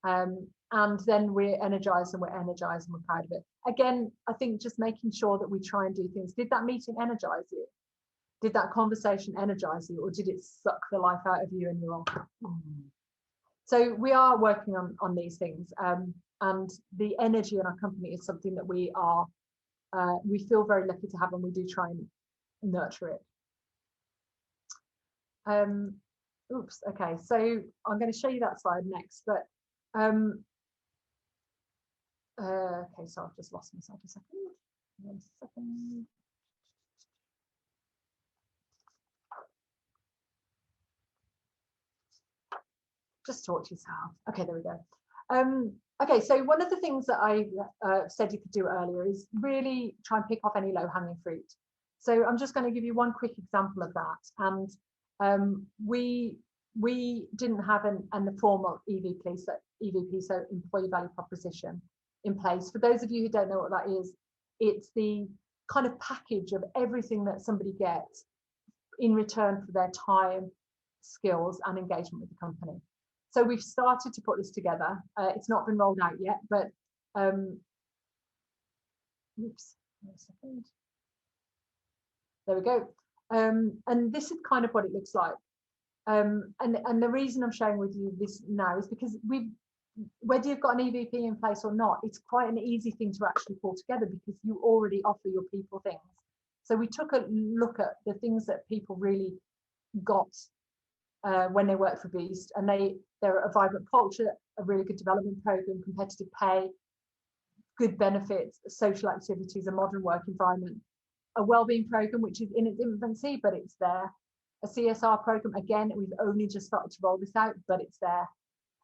And then we're energized and we're proud of it. Again, I think just making sure that we try and do things. Did that meeting energize you? Did that conversation energize you, or did it suck the life out of you and you're all, So we are working on these things, and the energy in our company is something that we feel very lucky to have, and we do try and nurture it. Oops, okay, so I'm going to show you that slide next, but okay, so I've just lost myself a second. 1 second. Just talk to yourself. Okay, there we go. Okay, so one of the things that I said you could do earlier is really try and pick off any low-hanging fruit. So I'm just going to give you one quick example of that. And we didn't have a formal EVP, so employee value proposition, in place. For those of you who don't know what that is, it's the kind of package of everything that somebody gets in return for their time, skills, and engagement with the company. So we've started to put this together. It's not been rolled out yet, but oops, 1 second. There we go. And this is kind of what it looks like. And the reason I'm sharing with you this now is because whether you've got an EVP in place or not, it's quite an easy thing to actually pull together because you already offer your people things. So we took a look at the things that people really got when they work for Boost, and they're a vibrant culture, a really good development program, competitive pay, good benefits, social activities, a modern work environment, a wellbeing program which is in its infancy, but it's there, a CSR program, again, we've only just started to roll this out, but it's there,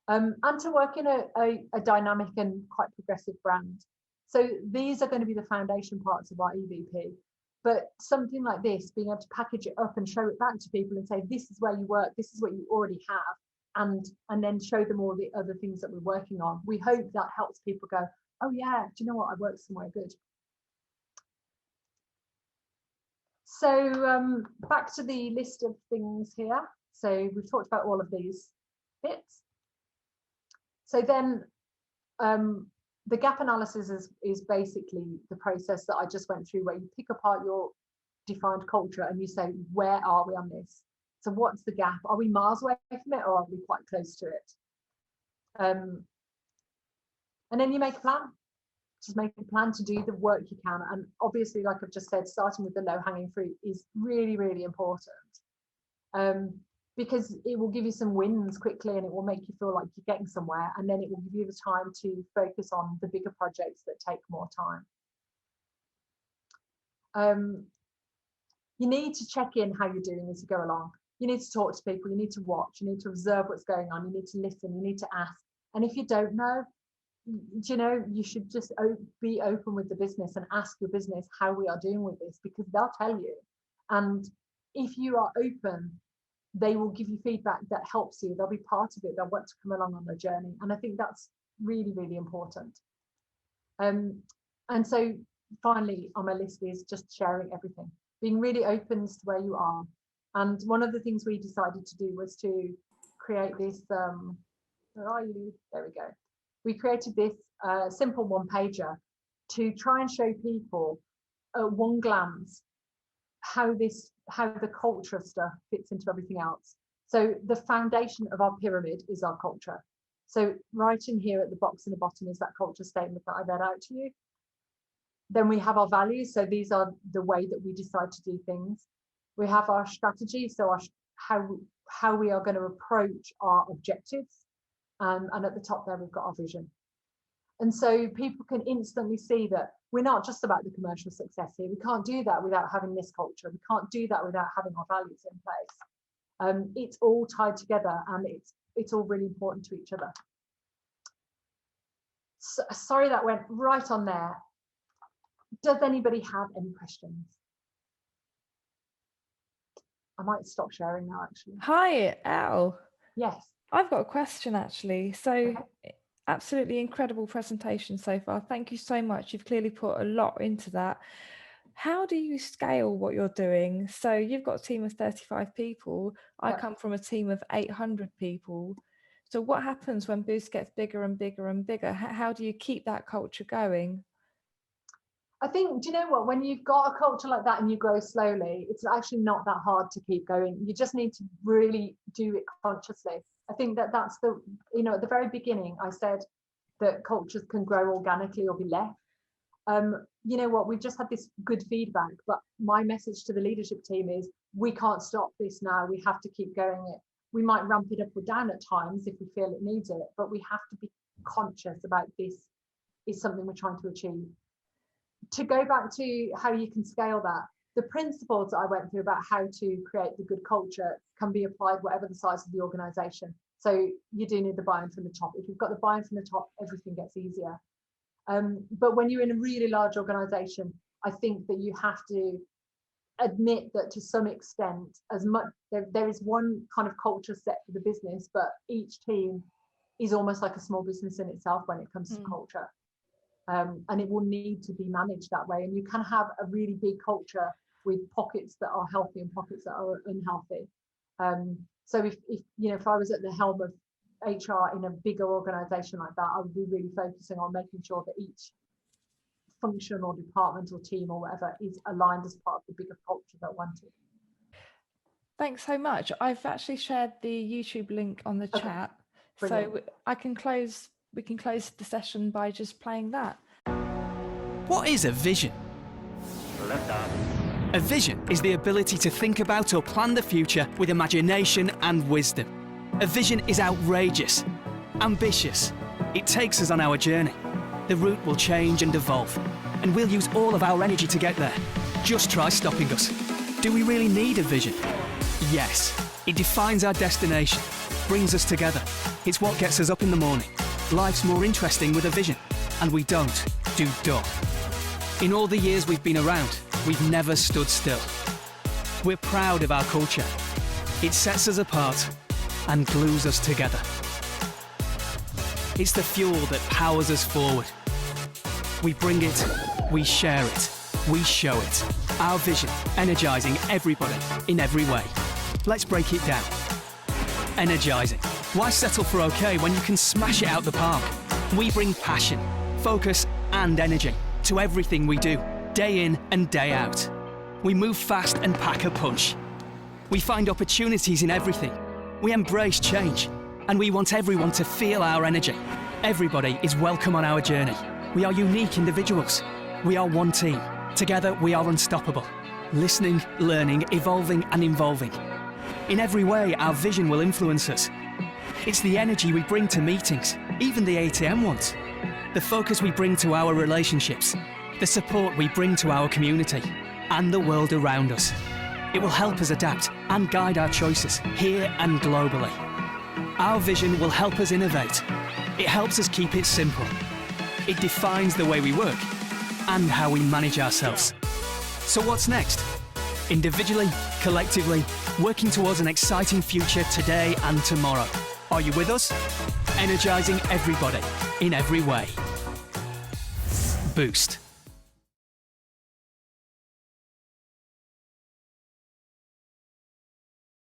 and to work in a dynamic and quite progressive brand. So these are going to be the foundation parts of our EVP. But something like this, being able to package it up and show it back to people and say, this is where you work, this is what you already have, and then show them all the other things that we're working on. We hope that helps people go, oh yeah, do you know what, I work somewhere good. So back to the list of things here. So we've talked about all of these bits. So then the gap analysis is basically the process that I just went through, where you pick apart your defined culture and you say, where are we on this? So what's the gap? Are we miles away from it, or are we quite close to it? And then you make a plan. Just make a plan to do the work you can. And obviously, like I've just said, starting with the low-hanging fruit is really, really important. Because it will give you some wins quickly, and it will make you feel like you're getting somewhere, and then it will give you the time to focus on the bigger projects that take more time. You need to check in how you're doing as you go along. You need to talk to people, you need to watch, you need to observe what's going on, you need to listen, you need to ask. And if you don't know, you know, you should just be open with the business and ask your business how we are doing with this, because they'll tell you. And if you are open, they will give you feedback that helps you. They'll be part of it. They'll want to come along on their journey. And I think that's really, really important. And so finally on my list is just sharing everything, being really open as to where you are. And one of the things we decided to do was to create this, where are you? There we go. We created this simple one-pager to try and show people at one glance how the culture stuff fits into everything else. So the foundation of our pyramid is our culture. So right in here at the box in the bottom is that culture statement that I read out to you. Then we have our values. So these are the way that we decide to do things. We have our strategy. So how we are going to approach our objectives. And at the top there, we've got our vision. And so people can instantly see that we're not just about the commercial success here. We can't do that without having this culture. We can't do that without having our values in place. It's all tied together, and it's all really important to each other. So, sorry, that went right on there. Does anybody have any questions? I might stop sharing now, actually. Hi, Al. Yes. I've got a question, actually. So absolutely incredible presentation so far. Thank you so much. You've clearly put a lot into that. How do you scale what you're doing? So you've got a team of 35 people. I come from a team of 800 people. So what happens when Boost gets bigger and bigger and bigger? How do you keep that culture going? I think, do you know what, when you've got a culture like that and you grow slowly, it's actually not that hard to keep going. You just need to really do it consciously. I think that's the, you know, at the very beginning, I said that cultures can grow organically or be left. You know what, we've just had this good feedback, but my message to the leadership team is we can't stop this now. We have to keep going it. We might ramp it up or down at times if we feel it needs it, but we have to be conscious about this is something we're trying to achieve. To go back to how you can scale that, the principles that I went through about how to create the good culture can be applied whatever the size of the organization. So you do need the buy-in from the top. If you've got the buy-in from the top, everything gets easier. But when you're in a really large organization, I think that you have to admit that to some extent, as much there is one kind of culture set for the business, but each team is almost like a small business in itself when it comes to culture. And it will need to be managed that way. And you can have a really big culture with pockets that are healthy and pockets that are unhealthy. So if you know, if I was at the helm of HR in a bigger organization like that, I would be really focusing on making sure that each function or department or team or whatever is aligned as part of the bigger culture that one team. Thanks so much. I've actually shared the YouTube link on the chat. Brilliant. So we can close the session by just playing that. What is a vision? Left arm. A vision is the ability to think about or plan the future with imagination and wisdom. A vision is outrageous, ambitious. It takes us on our journey. The route will change and evolve, and we'll use all of our energy to get there. Just try stopping us. Do we really need a vision? Yes. It defines our destination, brings us together. It's what gets us up in the morning. Life's more interesting with a vision, and we don't do dull. In all the years we've been around, we've never stood still. We're proud of our culture. It sets us apart and glues us together. It's the fuel that powers us forward. We bring it, we share it, we show it. Our vision, energizing everybody in every way. Let's break it down. Energizing. Why settle for okay when you can smash it out the park? We bring passion, focus and energy to everything we do, day in and day out. We move fast and pack a punch. We find opportunities in everything. We embrace change, and we want everyone to feel our energy. Everybody is welcome on our journey. We are unique individuals. We are one team. Together, we are unstoppable. Listening, learning, evolving and involving. In every way, our vision will influence us. It's the energy we bring to meetings, even the ATM ones. The focus we bring to our relationships. The support we bring to our community and the world around us. It will help us adapt and guide our choices here and globally. Our vision will help us innovate. It helps us keep it simple. It defines the way we work and how we manage ourselves. So what's next? Individually, collectively, working towards an exciting future today and tomorrow. Are you with us? Energizing everybody in every way. Boost.